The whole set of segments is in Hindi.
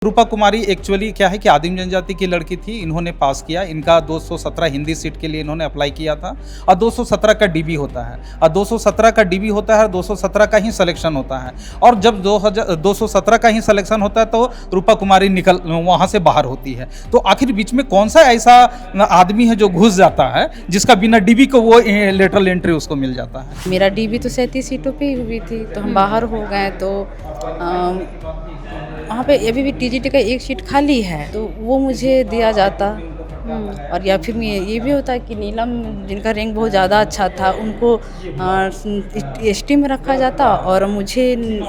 रूपा कुमारी एक्चुअली क्या है कि आदिम जनजाति की लड़की थी। इन्होंने पास किया, इनका 217 हिंदी सीट के लिए इन्होंने अप्लाई किया था और 217 का डीबी होता है और 217 का डीबी होता है और 217 का ही सिलेक्शन होता है। और जब 217 का ही सिलेक्शन होता है तो रूपा कुमारी निकल वहाँ से बाहर होती है। तो आखिर बीच में कौन सा ऐसा आदमी है जो घुस जाता है जिसका बिना डीबी को वो लेटरल एंट्री उसको मिल जाता है। मेरा डीबी तो 37 सीटों पे ही हुई थी, तो हम बाहर हो गए। तो वहाँ पे अभी भी टीजीटी का एक सीट खाली है, तो वो मुझे दिया जाता। और या फिर ये भी होता है कि नीलम जिनका रैंक बहुत ज़्यादा अच्छा था उनको एसटी में रखा जाता और मुझे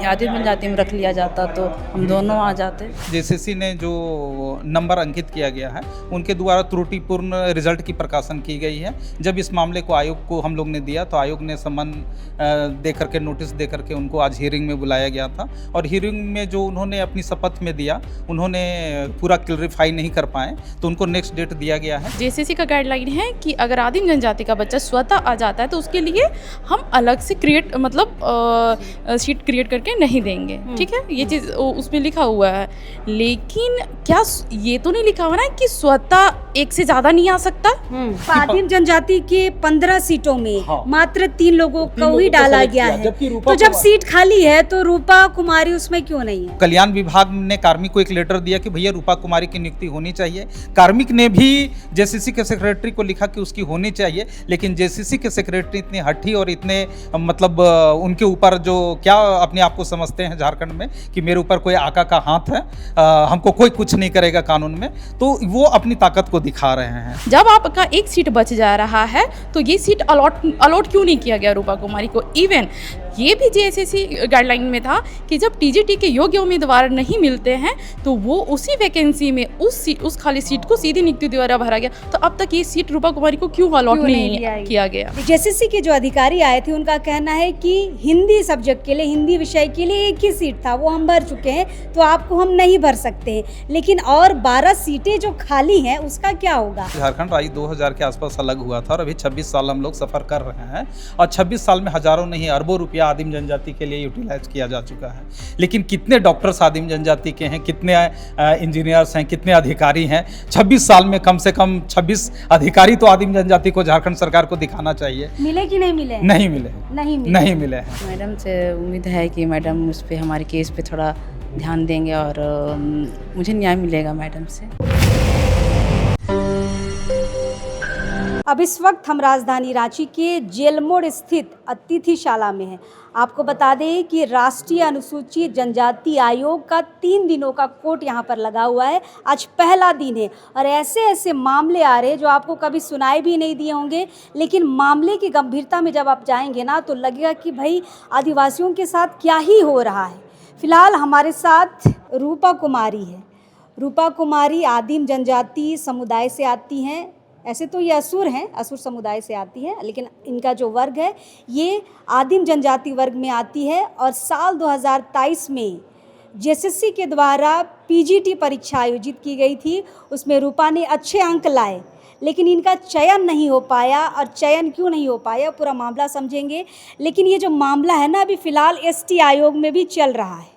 आदिम जनजाति में रख लिया जाता, तो हम दोनों आ जाते। जेसीसी ने जो नंबर अंकित किया गया है उनके द्वारा त्रुटिपूर्ण रिजल्ट की प्रकाशन की गई है। जब इस मामले को आयोग को हम लोग ने दिया तो आयोग ने सम्मन दे करके नोटिस दे करके उनको आज हियरिंग में बुलाया गया था और हियरिंग में जो उन्होंने अपनी शपथ में दिया उन्होंने पूरा क्लैरिफाई नहीं कर पाए, तो उनको नेक्स्ट डेट दिया गया है। जेसीसी का गाइडलाइन है कि अगर आदिम जनजाति का बच्चा स्वतः आ जाता है तो उसके लिए हम अलग से सीट क्रिएट करके नहीं देंगे। ठीक है, ये चीज़ उसमें लिखा हुआ है, लेकिन क्या ये तो नहीं लिखा हुआ ना कि स्वतः एक से ज़्यादा नहीं आ सकता। आदिम जनजाति के 15 सीटों में हाँ। मात्र 3 लोगों को ही डाला गया है, तो जब सीट खाली है तो रूपा कुमारी उसमें क्यों नहीं है? कल्याण विभाग ने कार्मिक को एक लेटर दिया कि भैया रूपा कुमारी की नियुक्ति होनी चाहिए। कार्मिक ने भी जेसीसी के सेक्रेटरी को लिखा कि उसकी होनी चाहिए, लेकिन जेसीसी के सेक्रेटरी इतने हठी और इतने मतलब उनके ऊपर जो क्या अपने आप को समझते हैं झारखंड में कि मेरे ऊपर कोई आका का हाथ है, हमको कोई कुछ नहीं करेगा कानून में, तो वो अपनी ताकत को दिखा रहे हैं। जब आपका एक सीट बच जा रहा है तो ये सीट अलॉट क्यों नहीं किया गया रूपा कुमारी को? इवन ये भी जेएसएससी गाइडलाइन में था कि जब टीजीटी के योग्य उम्मीदवार नहीं मिलते हैं तो वो उसी वैकेंसी में उस खाली सीट को सीधी नियुक्ति द्वारा भरा गया। तो अब तक ये सीट रूपा कुमारी को क्यों अलॉट नहीं किया गया? जेसीसी के जो अधिकारी आए थे उनका कहना है कि हिंदी सब्जेक्ट के लिए, हिंदी विषय के लिए एक ही सीट था, वो हम भर चुके हैं, तो आपको हम नहीं भर सकते हैं। लेकिन और 12 सीटें जो खाली हैं उसका क्या होगा? झारखंड राज्य 2000 के आसपास अलग हुआ था और अभी 26 साल हम लोग सफर कर रहे हैं और 26 साल में हजारों नहीं अरबों रुपया आदिम जनजाति के लिए यूटिलाइज किया जा चुका है। लेकिन कितने डॉक्टर्स आदिम जनजाति के हैं, कितने इंजीनियर्स हैं, कितने अधिकारी हैं? 26 साल में कम से कम 26 अधिकारी तो आदिम जनजाति को झारखंड सरकार को दिखाना चाहिए। मिले कि नहीं मिले? नहीं मिले, नहीं मिले हैं। मैडम से उम्मीद है कि मैडम उस पर, हमारे केस पे थोड़ा ध्यान देंगे और मुझे न्याय मिलेगा मैडम से। अब इस वक्त हम राजधानी रांची के जेल मोड़ स्थित अतिथिशाला में हैं। आपको बता दें कि राष्ट्रीय अनुसूचित जनजाति आयोग का 3 दिनों का कोर्ट यहाँ पर लगा हुआ है। आज पहला दिन है और ऐसे ऐसे मामले आ रहे हैं जो आपको कभी सुनाए भी नहीं दिए होंगे, लेकिन मामले की गंभीरता में जब आप जाएंगे ना तो लगेगा कि भाई आदिवासियों के साथ क्या ही हो रहा है। फिलहाल हमारे साथ रूपा कुमारी है। रूपा कुमारी आदिम जनजाति समुदाय से आती हैं। ऐसे तो ये असुर हैं, असुर समुदाय से आती है, लेकिन इनका जो वर्ग है ये आदिम जनजाति वर्ग में आती है। और साल 2023 में जेएसएससी के द्वारा पीजीटी परीक्षा आयोजित की गई थी, उसमें रूपा ने अच्छे अंक लाए, लेकिन इनका चयन नहीं हो पाया। और चयन क्यों नहीं हो पाया पूरा मामला समझेंगे, लेकिन ये जो मामला है ना अभी फ़िलहाल एसटी आयोग में भी चल रहा है।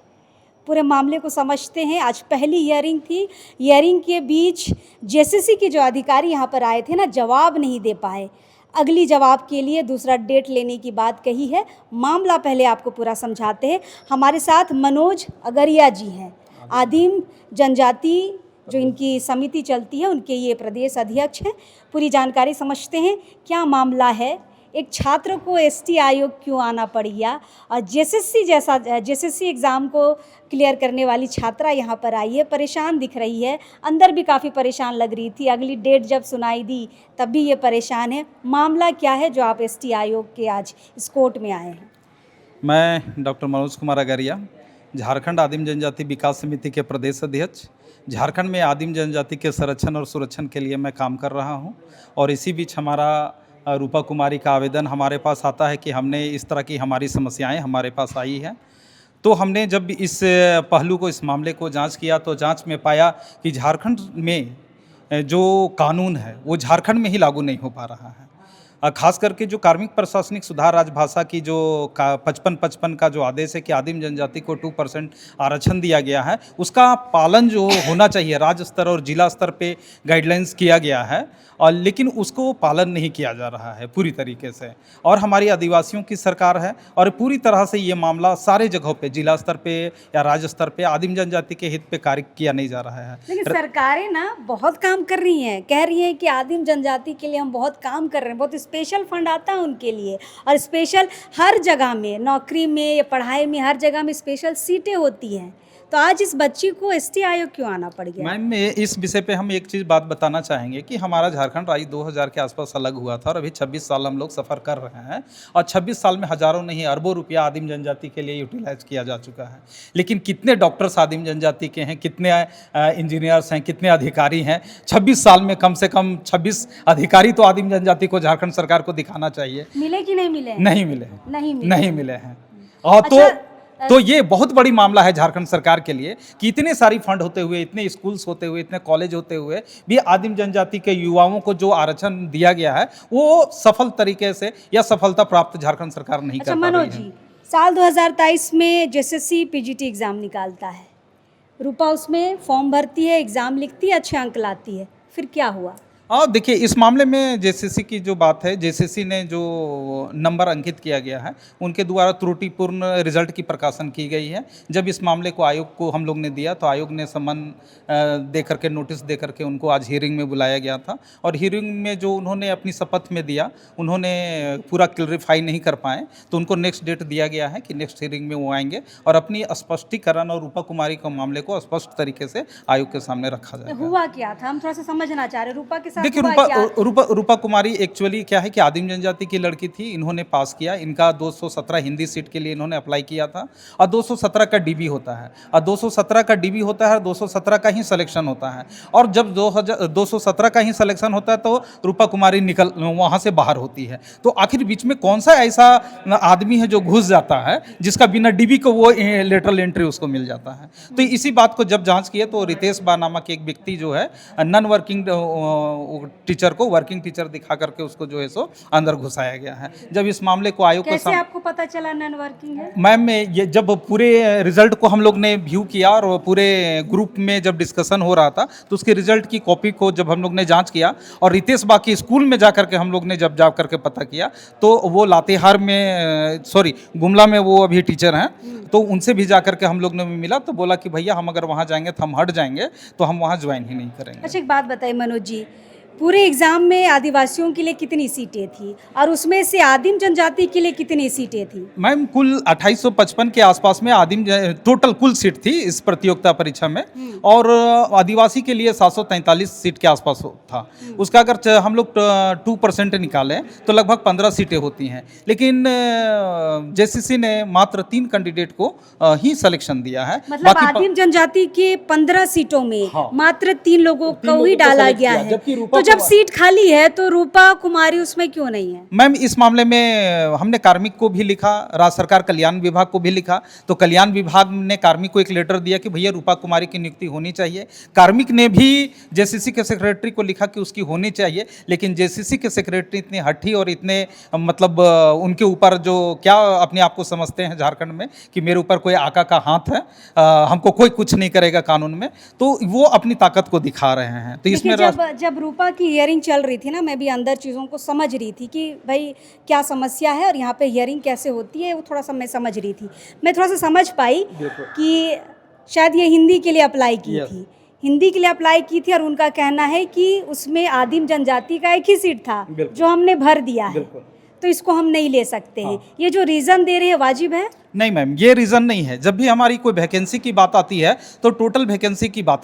पूरे मामले को समझते हैं। आज पहली हियरिंग थी, हियरिंग के बीच जेसीसी के जो अधिकारी यहाँ पर आए थे ना जवाब नहीं दे पाए। अगली जवाब के लिए दूसरा डेट लेने की बात कही है। मामला पहले आपको पूरा समझाते हैं। हमारे साथ मनोज अगरिया जी हैं, आदिम जनजाति जो इनकी समिति चलती है उनके ये प्रदेश अध्यक्ष हैं। पूरी जानकारी समझते हैं क्या मामला है, एक छात्र को एसटी आयोग क्यों आना पड़ गया, और जेएसएससी एग्ज़ाम को क्लियर करने वाली छात्रा यहाँ पर आई है, परेशान दिख रही है, अंदर भी काफ़ी परेशान लग रही थी। अगली डेट जब सुनाई दी तब भी ये परेशान है। मामला क्या है जो आप एसटी आयोग के आज इस कोर्ट में आए हैं? मैं डॉक्टर मनोज कुमार अगरिया, झारखंड आदिम जनजाति विकास समिति के प्रदेश अध्यक्ष। झारखंड में आदिम जनजाति के संरक्षण और सुरक्षण के लिए मैं काम कर रहा हूँ और इसी बीच हमारा रूपा कुमारी का आवेदन हमारे पास आता है कि हमने इस तरह की हमारी समस्याएं हमारे पास आई हैं। तो हमने जब इस पहलू को, इस मामले को जांच किया तो जांच में पाया कि झारखंड में जो कानून है वो झारखंड में ही लागू नहीं हो पा रहा है। खास करके जो कार्मिक प्रशासनिक सुधार राजभाषा की जो 55-55 का जो आदेश है कि आदिम जनजाति को 2% आरक्षण दिया गया है, उसका पालन जो होना चाहिए राज्य स्तर और जिला स्तर पे गाइडलाइंस किया गया है, और लेकिन उसको पालन नहीं किया जा रहा है पूरी तरीके से। और हमारी आदिवासियों की सरकार है और पूरी तरह से ये मामला सारे जगहों पे, जिला स्तर पे या राज्य स्तर पे आदिम जनजाति के हित पे कार्य किया नहीं जा रहा है। लेकिन सरकारें ना बहुत काम कर रही हैं, कह रही हैं कि आदिम जनजाति के लिए हम बहुत काम कर रहे हैं, बहुत स्पेशल फंड आता है उनके लिए, और स्पेशल हर जगह में, नौकरी में या पढ़ाई में, हर जगह में स्पेशल सीटें होती हैं। तो आज इस बच्ची को एसटी आयोग क्यों आना पड़ गया? मैम, इस विषय पे हम एक चीज़ बात बताना चाहेंगे कि हमारा झारखंड राज्य 2000 के आसपास अलग हुआ था और अभी 26 साल हम लोग सफ़र कर रहे हैं, और 26 साल में हज़ारों नहीं अरबों रुपया आदिम जनजाति के लिए यूटिलाइज किया जा चुका है। लेकिन कितने डॉक्टर्स आदिम जनजाति के हैं, कितने इंजीनियर्स हैं, कितने अधिकारी हैं? 26 साल में कम से कम 26 अधिकारी तो आदिम जनजाति को झारखंड सरकार को दिखाना चाहिए। मिले कि नहीं मिले? नहीं मिले हैं, नहीं मिले हैं। और अच्छा, तो ये बहुत बड़ी मामला है झारखंड सरकार के लिए कि इतने सारी फंड होते हुए, इतने स्कूल्स होते हुए, इतने कॉलेज होते हुए भी आदिम जनजाति के युवाओं को जो आरक्षण दिया गया है वो सफल तरीके से या सफलता प्राप्त झारखंड सरकार नहीं कर पा रही मनोज है। जी, साल 2023 में जेएसएससी पीजीटी एग्ज़ाम निकालता है, रूपा उसमें फॉर्म भरती है, एग्ज़ाम लिखती है, अच्छे अंक लाती है, फिर क्या हुआ? देखिए, इस मामले में जेसीसी की जो बात है, जेसीसी ने जो नंबर अंकित किया गया है उनके द्वारा त्रुटिपूर्ण रिजल्ट की प्रकाशन की गई है। जब इस मामले को आयोग को हम लोग ने दिया तो आयोग ने समन दे करके, नोटिस दे करके उनको आज हियरिंग में बुलाया गया था, और हियरिंग में जो उन्होंने अपनी शपथ में दिया उन्होंने पूरा क्लैरिफाई नहीं कर पाए, तो उनको नेक्स्ट डेट दिया गया है कि नेक्स्ट हियरिंग में वो आएंगे और अपनी स्पष्टीकरण और रूपा कुमारी के मामले को स्पष्ट तरीके से आयोग के सामने रखा जाएगा। हुआ क्या था, हम थोड़ा सा समझना चाह रहे हैं। रूपा के साथ देखिए, रूपा कुमारी एक्चुअली क्या है कि आदिम जनजाति की लड़की थी, इन्होंने पास किया, इनका 217 हिंदी सीट के लिए इन्होंने अप्लाई किया था, और 217 का डीबी होता है, और 217 का डीबी होता है, 217 का ही सिलेक्शन होता है, और जब 217 का ही सिलेक्शन होता है तो रूपा कुमारी निकल वहाँ से बाहर होती है। तो आखिर बीच में कौन सा ऐसा आदमी है जो घुस जाता है जिसका बिना डीबी को वो लेटरल एंट्री उसको मिल जाता है? तो इसी बात को जब जांच किए तो रितेश बा नामक एक व्यक्ति जो है नॉन वर्किंग टीचर को वर्किंग टीचर दिखा करके उसको जो है सो अंदर घुसाया गया है। जब इस मामले को आयोग कैसे आपको पता चला नॉन वर्किंग है? मैम, ये जब पूरे रिजल्ट को हम लोग ने व्यू किया और पूरे ग्रुप में जब डिस्कशन हो रहा था तो उसके रिजल्ट की कॉपी को जब हम लोग ने जांच किया और रितेश बा के स्कूल में जा करके हम लोग ने जब जा करके पता किया तो वो लातेहार में, गुमला में वो अभी टीचर हैं, तो उनसे भी जा करके हम लोग ने मिला तो बोला कि भैया हम अगर वहाँ जाएंगे तो हम हट जाएंगे, तो हम वहाँ ज्वाइन ही नहीं करेंगे। अच्छा, एक बात बताइए मनोज जी, पूरे एग्जाम में आदिवासियों के लिए कितनी सीटें थी और उसमें से आदिम जनजाति के लिए कितनी सीटें थी? मैम, कुल 2855 के आसपास में टोटल कुल सीट थी इस प्रतियोगिता परीक्षा में, और आदिवासी के लिए 743 सीट के आसपास था। उसका अगर हम लोग 2% निकालें तो लगभग 15 सीटें होती हैं, लेकिन जेसीसी ने मात्र 3 कैंडिडेट को ही सिलेक्शन दिया है। मतलब आदिम जनजाति के 15 सीटों में मात्र 3 लोगों को ही डाला गया है। तो जब सीट खाली है तो रूपा कुमारी उसमें क्यों नहीं है? मैम, इस मामले में हमने कार्मिक को भी लिखा, राज्य सरकार कल्याण विभाग को भी लिखा, तो कल्याण विभाग ने कार्मिक को एक लेटर दिया कि भैया रूपा कुमारी की नियुक्ति होनी चाहिए। कार्मिक ने भी जेसीसी के सेक्रेटरी को लिखा कि उसकी होनी चाहिए, लेकिन जेसीसी के सेक्रेटरी इतने हठी और इतने मतलब उनके ऊपर जो क्या अपने आप को समझते हैं झारखंड में कि मेरे ऊपर कोई आका का हाथ है, हमको कोई कुछ नहीं करेगा कानून में, तो वो अपनी ताकत को दिखा रहे हैं। तो इसमें जब रूपा की हियरिंग चल रही थी ना, मैं भी अंदर चीज़ों को समझ रही थी कि भाई क्या समस्या है और यहाँ पे हियरिंग कैसे होती है, वो थोड़ा सा मैं समझ रही थी। मैं थोड़ा सा समझ पाई कि शायद ये हिंदी के लिए अप्लाई की थी, हिंदी के लिए अप्लाई की थी, और उनका कहना है कि उसमें आदिम जनजाति का एक ही सीट था जो हमने भर दिया है, तो इसको हम नहीं ले सकते हैं। ये जो रीज़न दे रहे हैं वाजिब है? नहीं मैम, ये रीज़न नहीं है। जब भी हमारी कोई वैकेंसी की बात आती है तो टोटल वैकेंसी की बात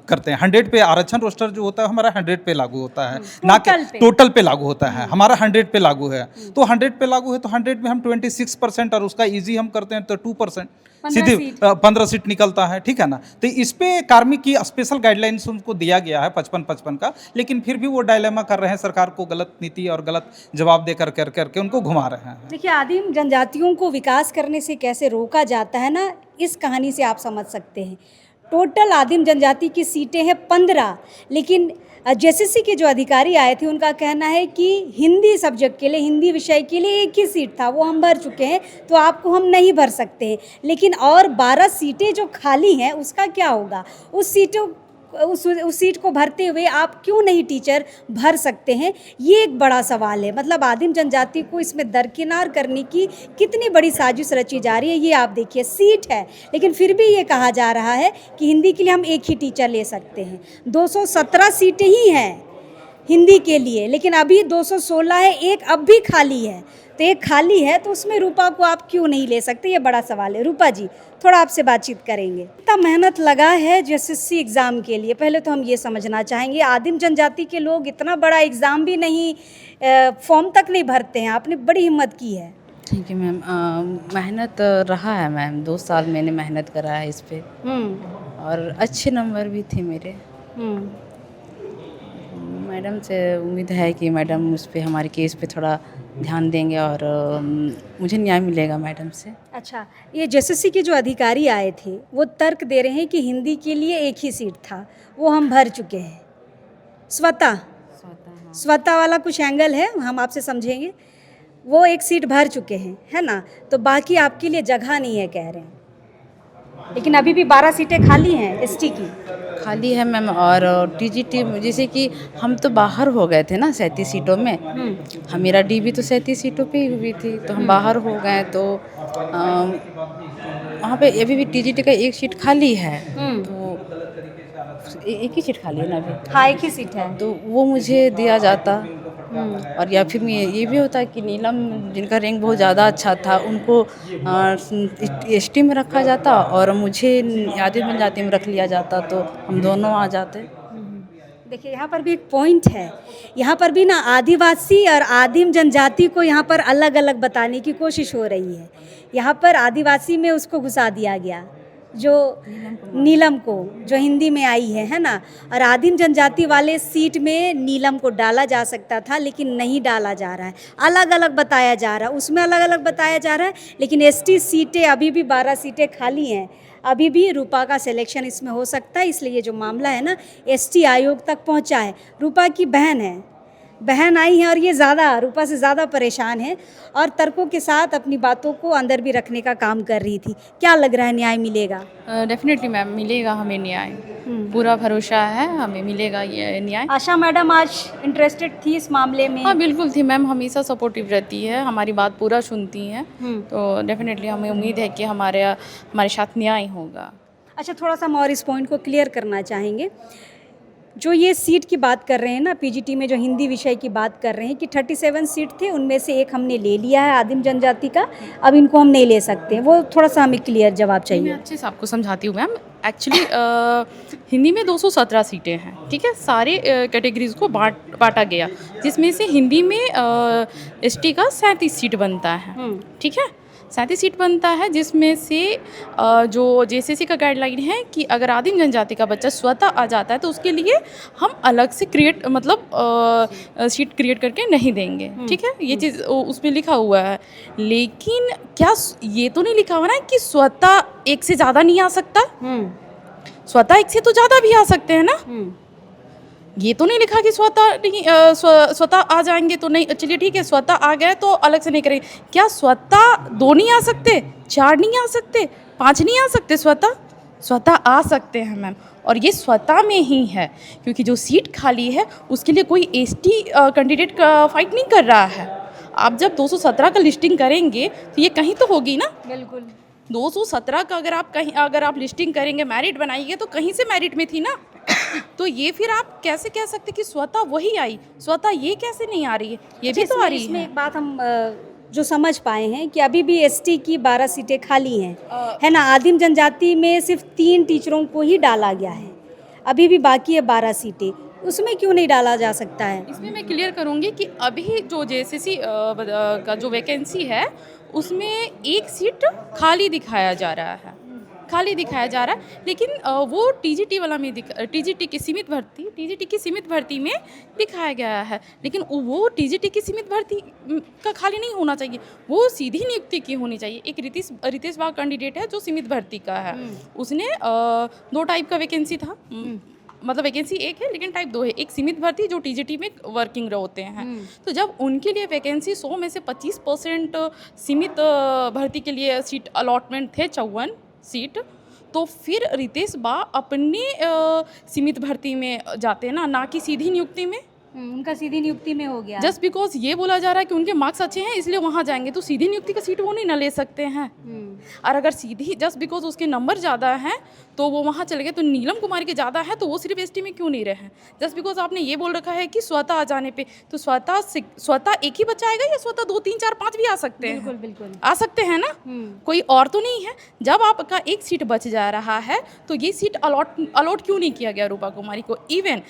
करते हैं। 100 पे आरक्षण रोस्टर जो होता है हमारा 100 पे लागू होता है, ना कि टोटल पे लागू होता है। हमारा 100 पे लागू है, तो 100 पे लागू है तो 100 में हम 26% और उसका ईजी हम करते हैं तो 2%, सीधे 15 सीट निकलता है, ठीक है ना। तो इस पे कार्मिक की स्पेशल गाइडलाइंस उनको दिया गया है 55-55 का, लेकिन फिर भी वो डायलेमा कर रहे हैं, सरकार को गलत नीति और गलत जवाब दे करके उनको घुमा रहे हैं। देखिए, आदिम जनजातियों को विकास करने से कैसे रोका जाता है ना, इस कहानी से आप समझ सकते हैं। टोटल आदिम जनजाति की सीटें हैं 15, लेकिन जेसीसी के जो अधिकारी आए थे उनका कहना है कि हिंदी सब्जेक्ट के लिए, हिंदी विषय के लिए एक ही सीट था, वो हम भर चुके हैं, तो आपको हम नहीं भर सकते हैं। लेकिन और 12 सीटें जो खाली हैं उसका क्या होगा? उस सीट को भरते हुए आप क्यों नहीं टीचर भर सकते हैं? ये एक बड़ा सवाल है। मतलब आदिम जनजाति को इसमें दरकिनार करने की कितनी बड़ी साजिश रची जा रही है, ये आप देखिए। सीट है लेकिन फिर भी ये कहा जा रहा है कि हिंदी के लिए हम एक ही टीचर ले सकते हैं। 217 सीटें ही हैं हिंदी के लिए, लेकिन अभी 216 है, एक अब भी खाली है। तो एक खाली है तो उसमें रूपा को आप क्यों नहीं ले सकते? ये बड़ा सवाल है। रूपा जी, थोड़ा आपसे बातचीत करेंगे। इतना मेहनत लगा है जेएसएससी एग्ज़ाम के लिए, पहले तो हम ये समझना चाहेंगे, आदिम जनजाति के लोग इतना बड़ा एग्ज़ाम भी नहीं, फॉर्म तक नहीं भरते हैं। आपने बड़ी हिम्मत की है। ठीक है मैम, मेहनत रहा है मैम, 2 साल मैंने मेहनत करा है इस पे और अच्छे नंबर भी थे मेरे। मैडम से उम्मीद है कि मैडम उस पे हमारे केस पे थोड़ा ध्यान देंगे और मुझे न्याय मिलेगा मैडम से। अच्छा, ये जेएसएससी के जो अधिकारी आए थे वो तर्क दे रहे हैं कि हिंदी के लिए एक ही सीट था, वो हम भर चुके हैं। स्वतः वाला कुछ एंगल है, हम आपसे समझेंगे। वो एक सीट भर चुके हैं, है ना, तो बाकी आपके लिए जगह नहीं है कह रहे हैं। लेकिन अभी भी 12 सीटें खाली हैं एसटी की। खाली है मैम, और टीजीटी जैसे कि हम तो बाहर हो गए थे ना 37 सीटों में। हम मेरा डीबी तो 37 सीटों पे ही हुई थी, तो हम बाहर हो गए, तो वहाँ पे अभी भी टीजीटी का एक सीट खाली है। तो एक ही सीट खाली है ना अभी? हाँ, एक ही सीट है। तो वो मुझे दिया जाता, और या फिर ये भी होता है कि नीलम जिनका रैंक बहुत ज़्यादा अच्छा था उनको एसटी में रखा जाता और मुझे आदिम जनजाति में रख लिया जाता, तो हम दोनों आ जाते। देखिए यहाँ पर भी एक पॉइंट है, यहाँ पर भी ना आदिवासी और आदिम जनजाति को यहाँ पर अलग अलग बताने की कोशिश हो रही है। यहाँ पर आदिवासी में उसको घुसा दिया गया, जो नीलम को, जो हिंदी में आई है ना, और आदिम जनजाति वाले सीट में नीलम को डाला जा सकता था लेकिन नहीं डाला जा रहा है, अलग अलग बताया जा रहा है, उसमें अलग अलग बताया जा रहा है। लेकिन एसटी सीटें अभी भी 12 सीटें खाली हैं, अभी भी रूपा का सिलेक्शन इसमें हो सकता है। इसलिए ये जो मामला है ना एसटी आयोग तक पहुंचा है। रूपा की बहन आई है और ये ज़्यादा रूपा से ज़्यादा परेशान है और तर्कों के साथ अपनी बातों को अंदर भी रखने का काम कर रही थी। क्या लग रहा है, न्याय मिलेगा? डेफिनेटली मैम, मिलेगा हमें न्याय, पूरा भरोसा है हमें मिलेगा ये न्याय। आशा मैडम आज इंटरेस्टेड थी इस मामले में? हाँ बिल्कुल थी मैम, हमेशा सपोर्टिव रहती है, हमारी बात पूरा सुनती हैं, तो डेफिनेटली हमें उम्मीद है कि हमारे साथ न्याय होगा। अच्छा, थोड़ा सा हम और इस पॉइंट को क्लियर करना चाहेंगे। जो ये सीट की बात कर रहे हैं ना, पीजीटी में जो हिंदी विषय की बात कर रहे हैं कि 37 सीट थे, उनमें से एक हमने ले लिया है आदिम जनजाति का, अब इनको हम नहीं ले सकते। वो थोड़ा सा हमें क्लियर जवाब चाहिए। मैं अच्छे से आपको समझाती हूँ मैम। एक्चुअली हिंदी में 217 सीटें हैं, ठीक है, सारे कैटेगरीज को बांटा गया, जिसमें से हिंदी में एसटी का 37 सीट बनता है, ठीक है, 37 सीट बनता है, जिसमें से जो जेएसएससी का गाइडलाइन है कि अगर आदिम जनजाति का बच्चा स्वतः आ जाता है तो उसके लिए हम अलग से सीट क्रिएट करके नहीं देंगे, ठीक है, ये चीज़ उसमें लिखा हुआ है। लेकिन क्या ये तो नहीं लिखा हुआ ना कि स्वतः एक से ज़्यादा नहीं आ सकता? स्वतः एक से तो ज़्यादा भी आ सकते हैं ना, ये तो नहीं लिखा कि स्वतः आ जाएंगे तो नहीं। चलिए ठीक है, स्वतः आ गए तो अलग से नहीं करेंगे। क्या स्वतः 2 नहीं आ सकते, 4 नहीं आ सकते, 5 नहीं आ सकते? स्वतः आ सकते हैं मैम, और ये स्वतः में ही है, क्योंकि जो सीट खाली है उसके लिए कोई एसटी कैंडिडेट फाइट नहीं कर रहा है। आप जब 217 का लिस्टिंग करेंगे तो ये कहीं तो होगी ना। बिल्कुल, 217 का अगर आप लिस्टिंग करेंगे, मेरिट बनाइए, तो कहीं से मेरिट में थी ना। तो ये फिर आप कैसे कह सकते कि स्वतः वही आई, स्वतः ये कैसे नहीं आ रही है? ये भी तो आ रही है। इसमें एक बात हम जो समझ पाए हैं कि अभी भी एसटी की 12 सीटें खाली हैं, है ना। आदिम जनजाति में सिर्फ 3 टीचरों को ही डाला गया है, अभी भी बाकी है 12 सीटें, उसमें क्यों नहीं डाला जा सकता है? इसमें मैं क्लियर करूँगी कि अभी जो जेएसएससी का जो वैकेंसी है उसमें एक सीट खाली दिखाया जा रहा है, खाली दिखाया जा रहा है, लेकिन वो टीजीटी वाला में टीजीटी की सीमित भर्ती में दिखाया गया है, लेकिन वो टीजीटी की सीमित भर्ती का खाली नहीं होना चाहिए, वो सीधी नियुक्ति की होनी चाहिए। एक रितेश बाग कैंडिडेट है जो सीमित भर्ती का है, उसने 2 टाइप का वैकेंसी था, मतलब वैकेंसी एक है लेकिन टाइप 2 है। एक सीमित भर्ती जो टीजीटी में वर्किंग होते हैं, तो जब उनके लिए वैकेंसी 100 में से 25% सीमित भर्ती के लिए सीट अलॉटमेंट थे, 54 सीट, तो फिर रितेश बा अपनी सीमित भर्ती में जाते हैं ना कि सीधी नियुक्ति में। उनका सीधी नियुक्ति में हो गया। जस्ट बिकॉज ये बोला जा रहा है कि उनके मार्क्स अच्छे हैं इसलिए वहाँ जाएंगे, तो सीधी नियुक्ति का सीट वो नहीं ना ले सकते हैं। और अगर सीधी जस्ट बिकॉज उसके नंबर ज़्यादा हैं तो वो वहाँ चले गए, तो नीलम कुमारी के ज़्यादा है तो वो सिर्फ एसटी में क्यों नहीं रहे? जस्ट बिकॉज आपने ये बोल रखा है कि स्वतः आ जाने पे, तो स्वतः एक ही बच्चा आएगा या स्वतः 2 3 4 5 भी आ सकते हैं? बिल्कुल बिल्कुल आ सकते हैं ना, कोई और तो नहीं है। जब आपका एक सीट बच जा रहा है तो ये सीट अलॉट क्यों नहीं किया गया रूपा कुमारी को? इवन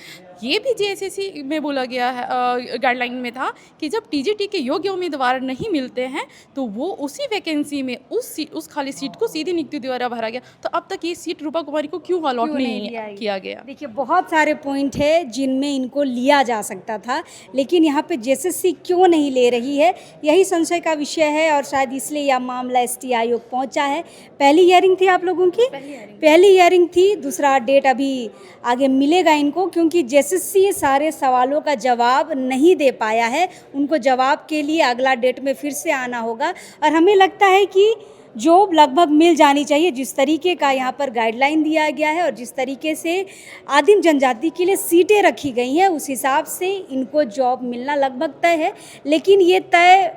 ये भी जेएसएससी में बोला गया है, गाइडलाइन में था कि जब टीजीटी के योग्य उम्मीदवार नहीं मिलते हैं तो वो उसी वैकेंसी में उस खाली सीट को सीधी नियुक्ति द्वारा भरा गया। तो अब तक ये सीट रूपा कुमारी को क्यों अलॉट नहीं किया गया? देखिए, बहुत सारे पॉइंट है जिनमें इनको लिया जा सकता था, लेकिन यहाँ पे जेएसएससी क्यों नहीं ले रही है, यही संशय का विषय है और शायद इसलिए यह मामला एसटी आयोग पहुँचा है। पहली हियरिंग थी आप लोगों की, पहली हियरिंग थी, दूसरा डेट अभी आगे मिलेगा इनको, क्योंकि जेएसएससी सारे सवालों का जवाब नहीं दे पाया है। उनको जवाब के लिए अगला डेट में फिर से आना होगा और हमें लगता है कि जॉब लगभग मिल जानी चाहिए। जिस तरीके का यहाँ पर गाइडलाइन दिया गया है और जिस तरीके से आदिम जनजाति के लिए सीटें रखी गई हैं, उस हिसाब से इनको जॉब मिलना लगभग तय है। लेकिन ये तय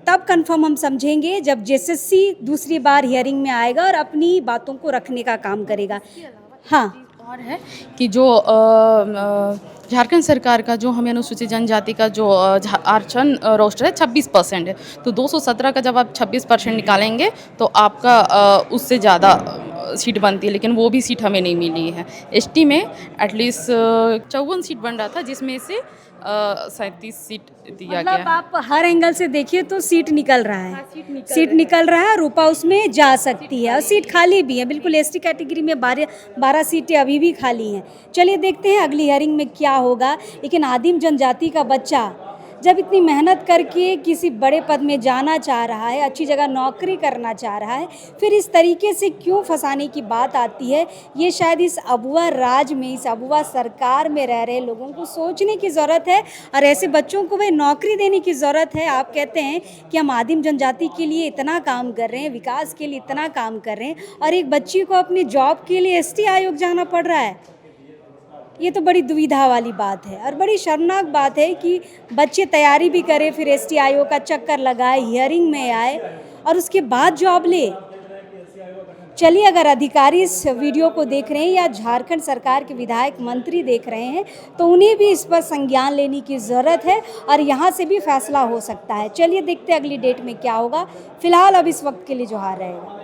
तब कंफर्म हम समझेंगे जब जेएसएससी दूसरी बार हियरिंग में आएगा और अपनी बातों को रखने का काम करेगा। हाँ, और है कि जो झारखंड सरकार का जो हमें अनुसूचित जनजाति का जो आरक्षण रोस्टर है 26% है, तो 217 का जब आप 26% निकालेंगे तो आपका उससे ज़्यादा सीट बनती है, लेकिन वो भी सीट हमें नहीं मिली है। एसटी में एटलीस्ट 54 सीट बन रहा था जिसमें से 37 सीट दिया गया है। मतलब आप हर एंगल से देखिए तो सीट निकल रहा है, सीट निकल रहा है, रूपा उसमें जा सकती है और सीट खाली भी है। बिल्कुल एसटी कैटेगरी में 12 सीटें अभी भी खाली हैं। चलिए देखते हैं अगली हियरिंग में क्या होगा। लेकिन आदिम जनजाति का बच्चा जब इतनी मेहनत करके किसी बड़े पद में जाना चाह रहा है, अच्छी जगह नौकरी करना चाह रहा है, फिर इस तरीके से क्यों फंसाने की बात आती है, ये शायद इस अबुआ राज में, इस अबुआ सरकार में रह रहे लोगों को सोचने की ज़रूरत है और ऐसे बच्चों को भाई नौकरी देने की ज़रूरत है। आप कहते हैं कि हम आदिम जनजाति के लिए इतना काम कर रहे हैं, विकास के लिए इतना काम कर रहे हैं, और एक बच्ची को अपनी जॉब के लिए एसटी आयोग जाना पड़ रहा है। ये तो बड़ी दुविधा वाली बात है और बड़ी शर्मनाक बात है कि बच्चे तैयारी भी करें, फिर एसटी आयोग का चक्कर लगाए, हियरिंग में आए और उसके बाद जॉब ले। चलिए, अगर अधिकारी इस वीडियो को देख रहे हैं या झारखंड सरकार के विधायक मंत्री देख रहे हैं तो उन्हें भी इस पर संज्ञान लेने की ज़रूरत है और यहाँ से भी फैसला हो सकता है। चलिए देखते हैं अगली डेट में क्या होगा। फिलहाल अब इस वक्त के लिए जोहार रहेगा।